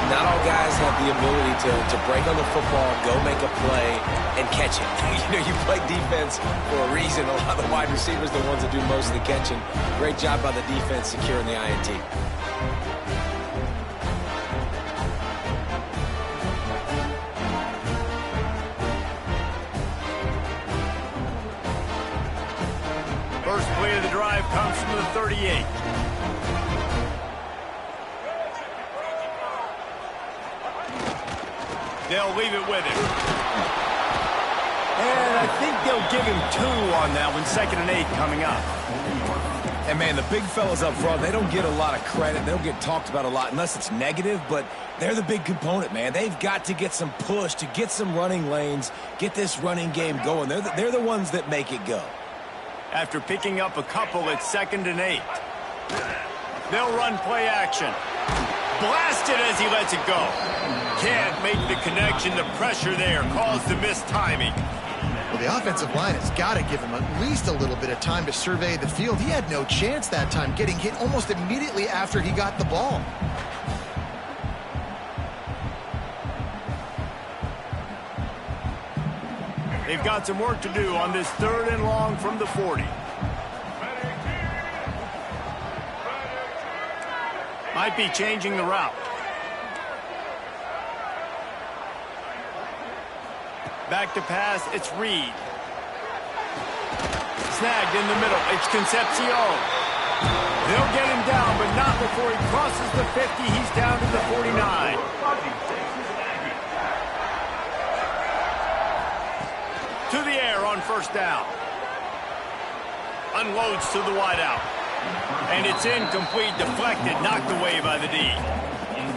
Not all guys have the ability to break on the football, go make a play, and catch it. You play defense for a reason. A lot of the wide receivers are the ones that do most of the catching. Great job by the defense securing the INT. First play of the drive comes from the 38. They'll leave it with him. And I think they'll give him 2 on that one. 2nd and 8 coming up. And, man, the big fellas up front, they don't get a lot of credit. They don't get talked about a lot unless it's negative, but they're the big component, man. They've got to get some push, to get some running lanes, get this running game going. They're the ones that make it go. After picking up a couple, it's 2nd and 8. They'll run play action. Blasted as he lets it go. Can't make the connection. The pressure there caused the missed timing. Well, the offensive line has got to give him at least a little bit of time to survey the field. He had no chance that time, getting hit almost immediately after he got the ball. They've got some work to do on this 3rd and long from the 40. Might be changing the route. Back to pass, it's Reed. Snagged in the middle, it's Concepcion. They'll get him down, but not before he crosses the 50. He's down to the 49. To the air on 1st down. Unloads to the wideout. And it's incomplete, deflected, knocked away by the D.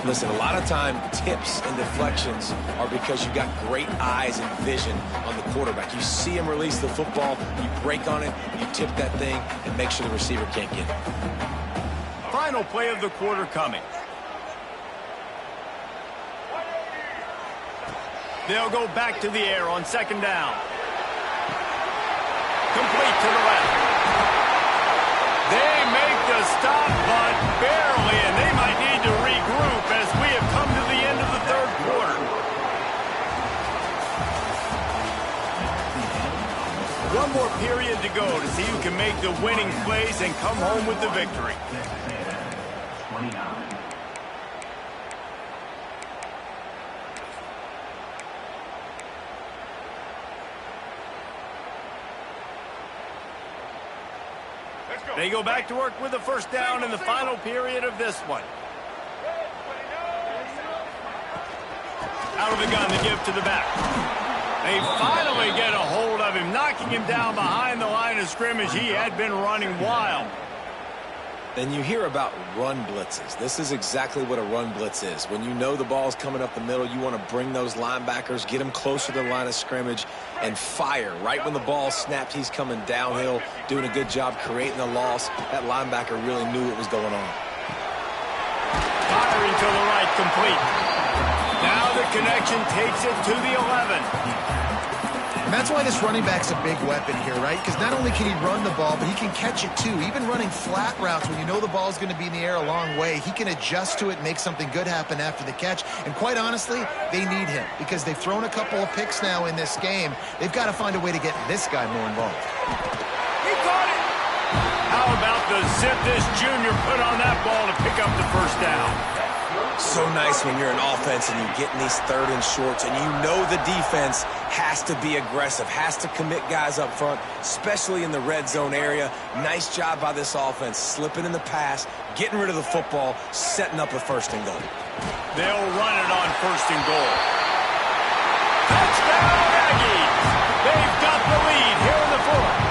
Listen, a lot of time, tips and deflections are because you've got great eyes and vision on the quarterback. You see him release the football, you break on it, you tip that thing, and make sure the receiver can't get it. Final play of the quarter coming. They'll go back to the air on 2nd down. Complete to the left. They make the stop, but barely, and they might need to regroup as we have come to the end of the 3rd quarter. One more period to go to see who can make the winning plays and come home with the victory. They go back to work with the 1st down in the final period of this one. Out of the gun to give to the back. They finally get a hold of him, knocking him down behind the line of scrimmage. He had been running wild. And you hear about run blitzes. This is exactly what a run blitz is. When you know the ball's coming up the middle, you want to bring those linebackers, get them closer to the line of scrimmage, and fire. Right when the ball snapped, he's coming downhill, doing a good job creating the loss. That linebacker really knew what was going on. Firing to the right, complete. Now the connection takes it to the 11. And that's why this running back's a big weapon here, right? Because not only can he run the ball, but he can catch it too. Even running flat routes when you know the ball's going to be in the air a long way, he can adjust to it and make something good happen after the catch. And quite honestly, they need him because they've thrown a couple of picks now in this game. They've got to find a way to get this guy more involved. He caught it! How about the zip this junior put on that ball to pick up the 1st down? So nice when you're an offense and you get in these 3rd and shorts and you know the defense has to be aggressive, has to commit guys up front, especially in the red zone area. Nice job by this offense, slipping in the pass, getting rid of the football, setting up a 1st and goal. They'll run it on 1st and goal. Touchdown, Aggies! They've got the lead here in the 4th.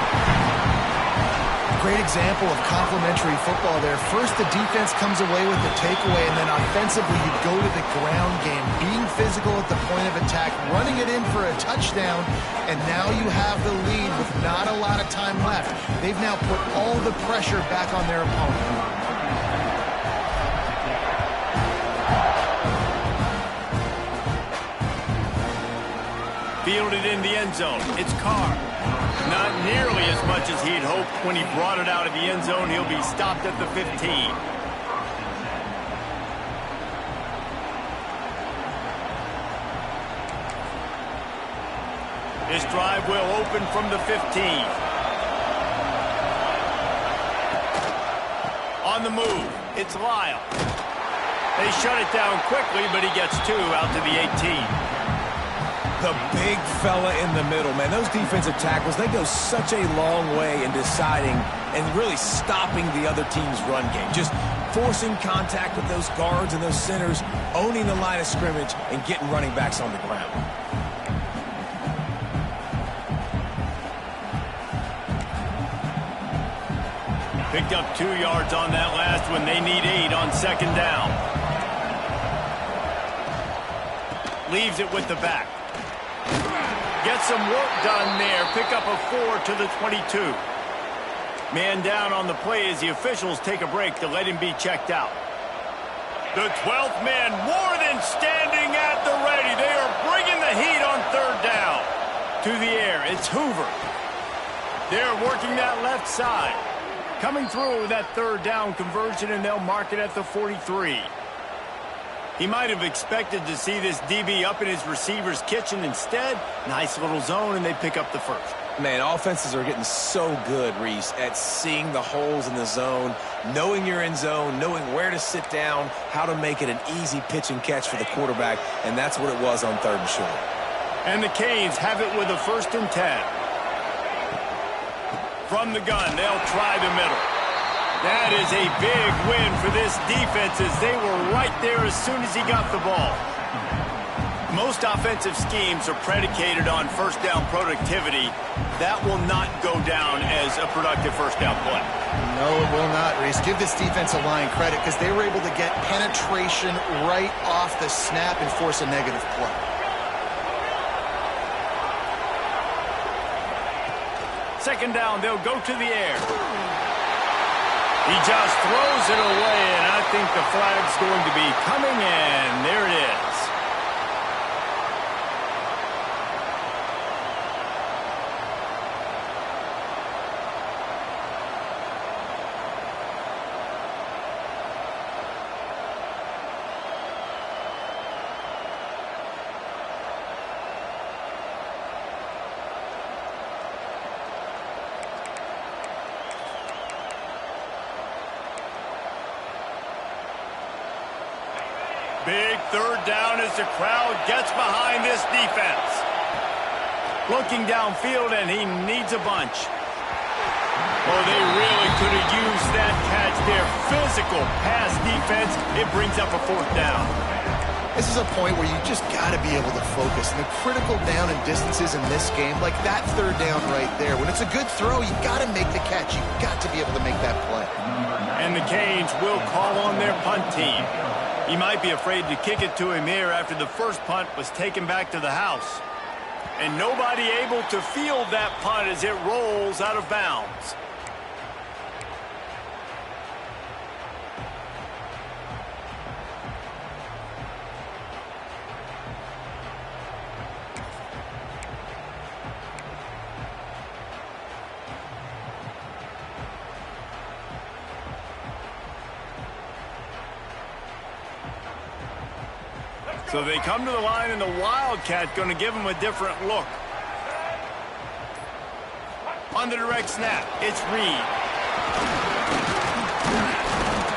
Great example of complementary football there. First, the defense comes away with the takeaway, and then offensively, you go to the ground game, being physical at the point of attack, running it in for a touchdown, and now you have the lead with not a lot of time left. They've now put all the pressure back on their opponent. Fielded in the end zone. It's Carr. Not nearly as much as he'd hoped when he brought it out of the end zone. He'll be stopped at the 15. This drive will open from the 15. On the move, it's Lyle. They shut it down quickly, but he gets 2 out to the 18. The big fella in the middle, man. Those defensive tackles, they go such a long way in deciding and really stopping the other team's run game. Just forcing contact with those guards and those centers, owning the line of scrimmage, and getting running backs on the ground. Picked up 2 yards on that last one. They need 8 on second down. Leaves it with the back. Get some work done there. Pick up a 4 to the 22. Man down on the play as the officials take a break to let him be checked out. The 12th man more than standing at the ready. They are bringing the heat on third down. To the air, it's Hoover. They're working that left side. Coming through with that third down conversion, and they'll mark it at the 43. He might have expected to see this DB up in his receiver's kitchen. Instead, nice little zone, and they pick up the first. Man, offenses are getting so good, Reese, at seeing the holes in the zone, knowing you're in zone, knowing where to sit down, how to make it an easy pitch and catch for the quarterback, and that's what it was on third and short. And the Canes have it with a 1st and 10. From the gun, they'll try the middle. That is a big win for this defense as they were right there as soon as he got the ball. Most offensive schemes are predicated on first down productivity. That will not go down as a productive first down play. No, it will not, Reese. Give this defensive line credit because they were able to get penetration right off the snap and force a negative play. Second down, they'll go to the air. He just throws it away, and I think the flag's going to be coming in. There it is. Big third down as the crowd gets behind this defense. Looking downfield, and he needs a bunch. Oh, they really could have used that catch there. Physical pass defense. It brings up a 4th down. This is a point where you just got to be able to focus. And the critical down and distances in this game, like that third down right there. When it's a good throw, you got to make the catch. You've got to be able to make that play. And the Canes will call on their punt team. He might be afraid to kick it to him here after the first punt was taken back to the house. And nobody able to field that punt as it rolls out of bounds. So they come to the line, and the Wildcat going to give them a different look. On the direct snap, it's Reed.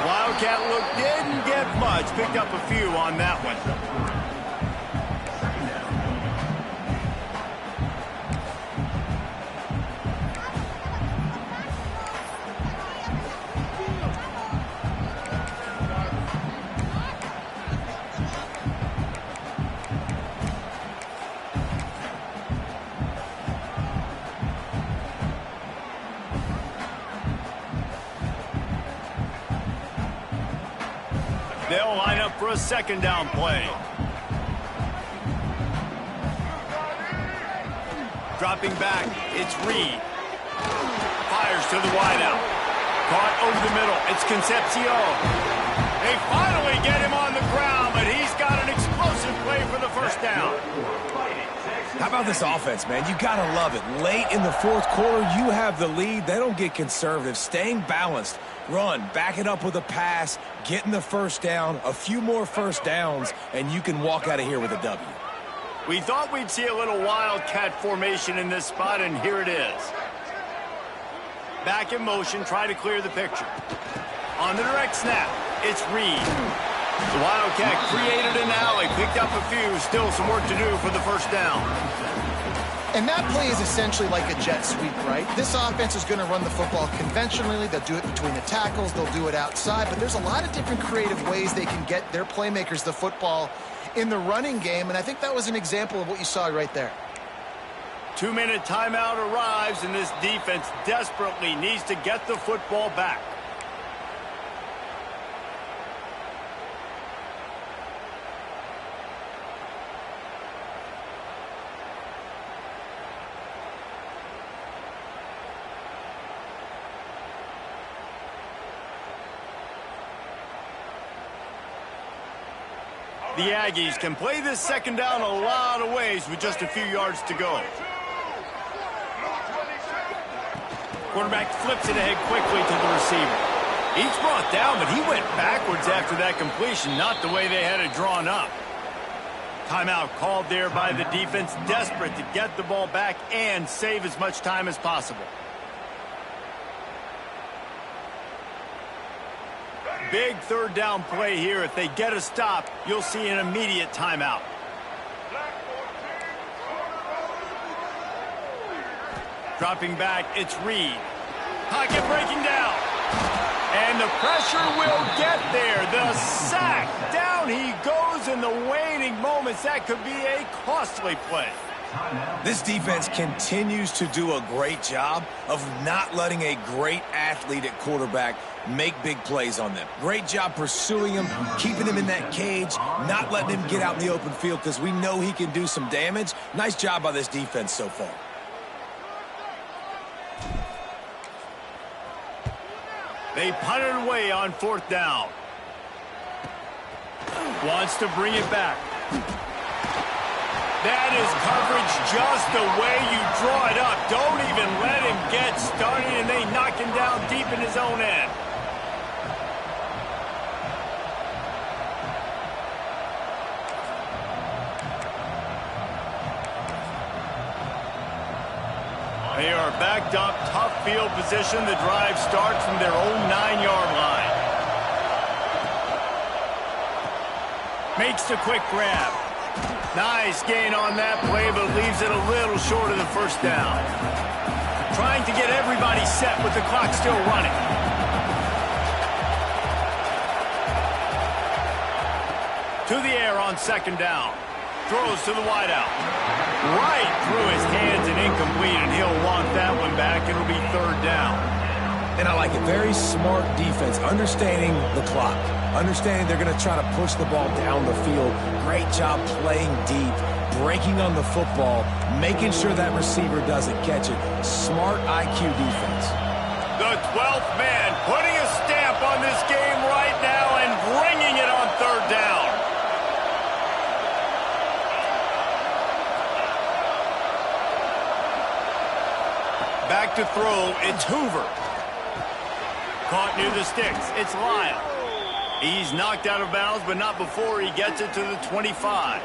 Wildcat look didn't get much. Picked up a few on that one. They'll line up for a second down play. Dropping back, it's Reed. Fires to the wideout. Caught over the middle, it's Concepcion. They finally get him on the ground, but he's got an explosive play for the first down. How about this offense, man? You got to love it. Late in the fourth quarter, you have the lead. They don't get conservative. Staying balanced. Run, back it up with a pass, getting the first down, a few more first downs, and you can walk out of here with a W. We thought we'd see a little Wildcat formation in this spot, and here it is. Back in motion, try to clear the picture. On the direct snap, it's Reed. The Wildcat created an alley, picked up a few, still some work to do for the first down. And that play is essentially like a jet sweep, right? This offense is going to run the football conventionally. They'll do it between the tackles. They'll do it outside. But there's a lot of different creative ways they can get their playmakers the football in the running game. And I think that was an example of what you saw right there. 2-minute timeout arrives, and this defense desperately needs to get the football back. The Aggies can play this second down a lot of ways with just a few yards to go. Quarterback flips it ahead quickly to the receiver. He's brought down, but he went backwards after that completion, not the way they had it drawn up. Timeout called there by the defense, desperate to get the ball back and save as much time as possible. Big third down play here. If they get a stop, you'll see an immediate timeout. Dropping back, it's Reed. Pocket breaking down. And the pressure will get there. The sack. Down he goes in the waning moments. That could be a costly play. This defense continues to do a great job of not letting a great athlete at quarterback make big plays on them. Great job pursuing him, keeping him in that cage, not letting him get out in the open field because we know he can do some damage. Nice job by this defense so far. They punt it away on fourth down. Wants to bring it back. That is coverage just the way you draw it up. Don't even let him get started, and they knock him down deep in his own end. They are backed up, tough field position. The drive starts from their own 9-yard line. Makes the quick grab. Nice gain on that play, but leaves it a little short of the first down. Trying to get everybody set with the clock still running. To the air on second down. Throws to the wideout. Right through his hands and incomplete, and he'll want that one back. It'll be third down. And I like it. Very smart defense, understanding the clock, understanding they're going to try to push the ball down the field. Great job playing deep, breaking on the football, making sure that receiver doesn't catch it. Smart IQ defense. The 12th man putting a stamp on this game right now and bringing it on third down. Back to throw, it's Hoover. Caught near the sticks, it's Lyle. He's knocked out of bounds, but not before he gets it to the 25.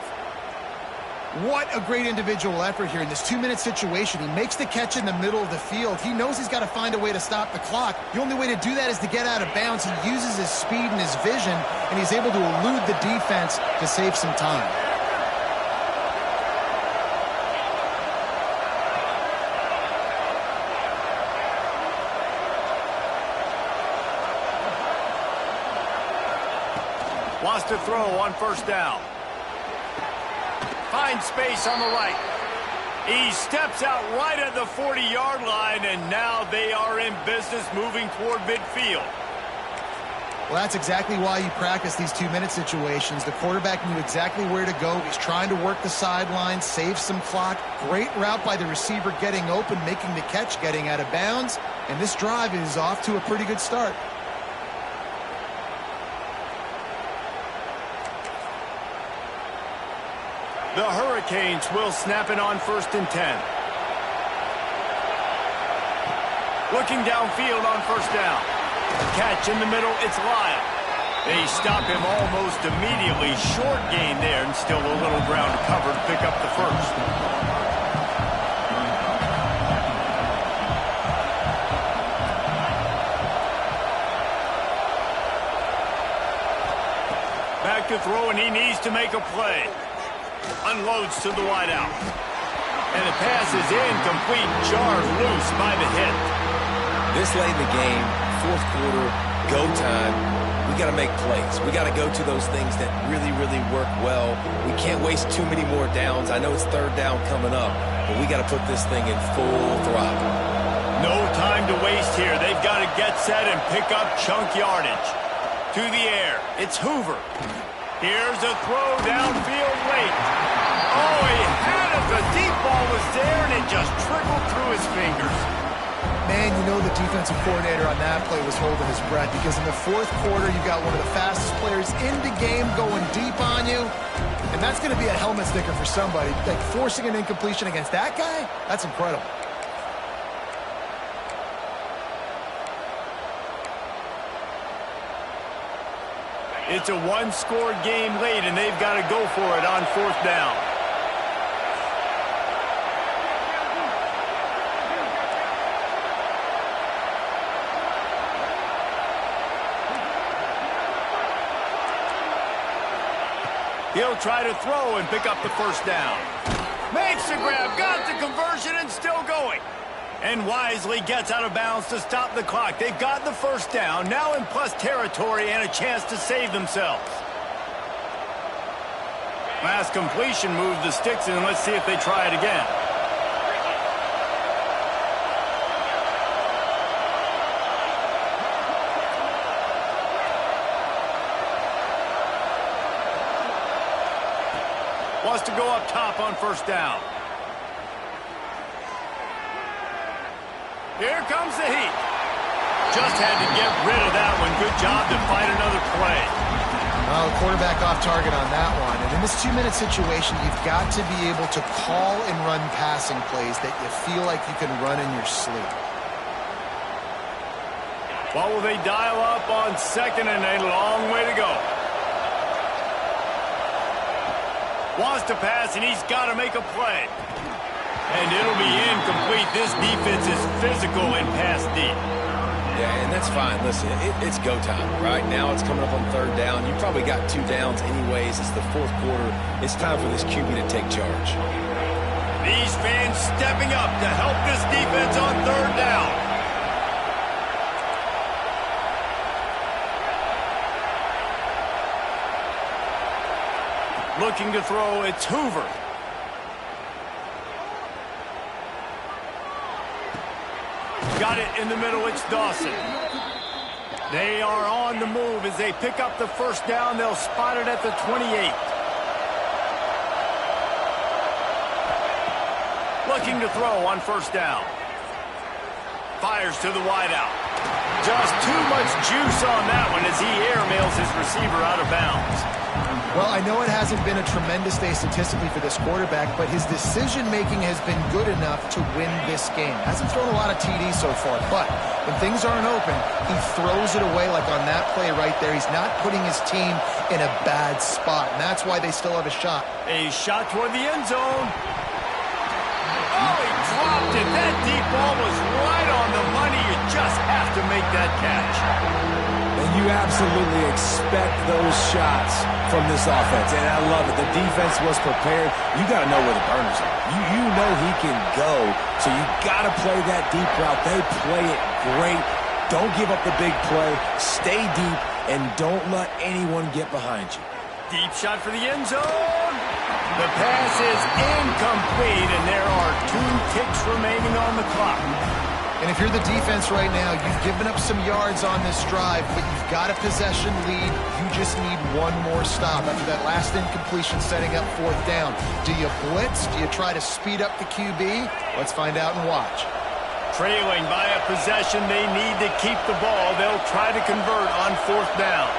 What a great individual effort here in this 2-minute situation. He makes the catch in the middle of the field. He knows he's got to find a way to stop the clock. The only way to do that is to get out of bounds. He uses his speed and his vision, and he's able to elude the defense to save some time. Wants to throw on first down. Finds space on the right. He steps out right at the 40-yard line, and now they are in business moving toward midfield. Well, that's exactly why you practice these 2-minute situations. The quarterback knew exactly where to go. He's trying to work the sideline, save some clock. Great route by the receiver getting open, making the catch, getting out of bounds. And this drive is off to a pretty good start. The Hurricanes will snap it on 1st and 10. Looking downfield on first down. Catch in the middle, it's Lyle. They stop him almost immediately. Short gain there, and still a little ground to cover to pick up the first. to throw, and he needs to make a play. Unloads to the wideout. And the pass is incomplete. Jarred loose by the hit. This late in the game, fourth quarter, go time, we got to make plays. We got to go to those things that really, really work well. We can't waste too many more downs. I know it's third down coming up, but we got to put this thing in full throttle. No time to waste here. They've got to get set and pick up chunk yardage. To the air. It's Hoover. Here's a throw downfield late. Oh, he had it. The deep ball was there, and it just trickled through his fingers. Man, you know the defensive coordinator on that play was holding his breath, because in the fourth quarter, you got one of the fastest players in the game going deep on you, and that's going to be a helmet sticker for somebody. Like, forcing an incompletion against that guy, that's incredible. It's a one-score game late, and they've got to go for it on fourth down. He'll try to throw and pick up the first down. Makes the grab, got the conversion, and still going. And wisely gets out of bounds to stop the clock. They've got the first down, now in plus territory and a chance to save themselves. Last completion moved the sticks, and let's see if they try it again. Wants to go up top on first down. Here comes the heat. Just had to get rid of that one. Good job to find another play. Well, the quarterback off target on that one. And in this 2-minute situation, you've got to be able to call and run passing plays that you feel like you can run in your sleep. What will they dial up on second, and a long way to go? Wants to pass, and he's got to make a play. And it'll be incomplete. This defense is physical and pass deep. Yeah, and that's fine. Listen, it's go time. Right now it's coming up on third down. You probably got 2 downs anyways. It's the fourth quarter. It's time for this QB to take charge. These fans stepping up to help this defense on third down. Looking to throw, it's Hoover. Got it in the middle, it's Dawson. They are on the move as they pick up the first down. They'll spot it at the 28. Looking to throw on first down. Fires to the wideout. Just too much juice on that one as he airmails his receiver out of bounds. Well, I know it hasn't been a tremendous day statistically for this quarterback, but his decision-making has been good enough to win this game. Hasn't thrown a lot of TDs so far, but when things aren't open, he throws it away like on that play right there. He's not putting his team in a bad spot, and that's why they still have a shot. A shot toward the end zone. Oh, he dropped it. That deep ball was right on the money. You just have to make that catch. And you absolutely expect those shots from this offense, and I love it. The defense was prepared. You got to know where the burners are. You know he can go, so you got to play that deep route. They play it great. Don't give up the big play. Stay deep, and don't let anyone get behind you. Deep shot for the end zone. The pass is incomplete, and there are 2 ticks remaining on the clock. And if you're the defense right now, you've given up some yards on this drive, but you've got a possession lead. You just need one more stop after that last incompletion setting up fourth down. Do you blitz? Do you try to speed up the QB? Let's find out and watch. Trailing by a possession, they need to keep the ball. They'll try to convert on fourth down.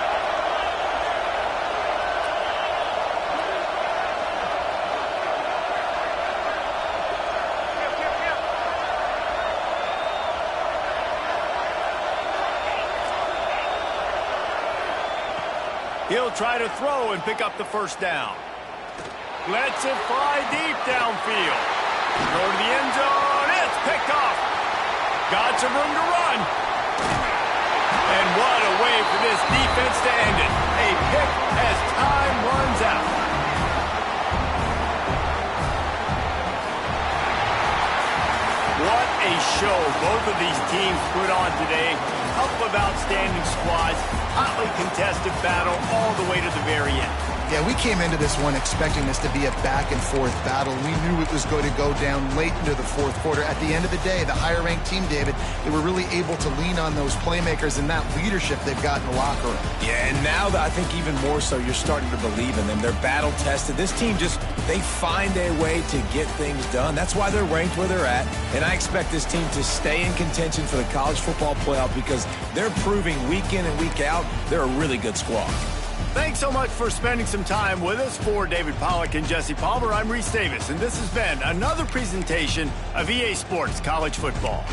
He'll try to throw and pick up the first down. Lets it fly deep downfield. Go to the end zone. It's picked off. Got some room to run. And what a way for this defense to end it. A pick as time runs out. What a show both of these teams put on today. Couple of outstanding squads, hotly contested battle all the way to the very end. Yeah, we came into this one expecting this to be a back-and-forth battle. We knew it was going to go down late into the fourth quarter. At the end of the day, the higher-ranked team, David, they were really able to lean on those playmakers and that leadership they've got in the locker room. Yeah, and now I think even more so, you're starting to believe in them. They're battle-tested. This team they find a way to get things done. That's why they're ranked where they're at. And I expect this team to stay in contention for the college football playoff because they're proving week in and week out they're a really good squad. Thanks so much for spending some time with us. For David Pollack and Jesse Palmer, I'm Reese Davis, and this has been another presentation of EA Sports College Football.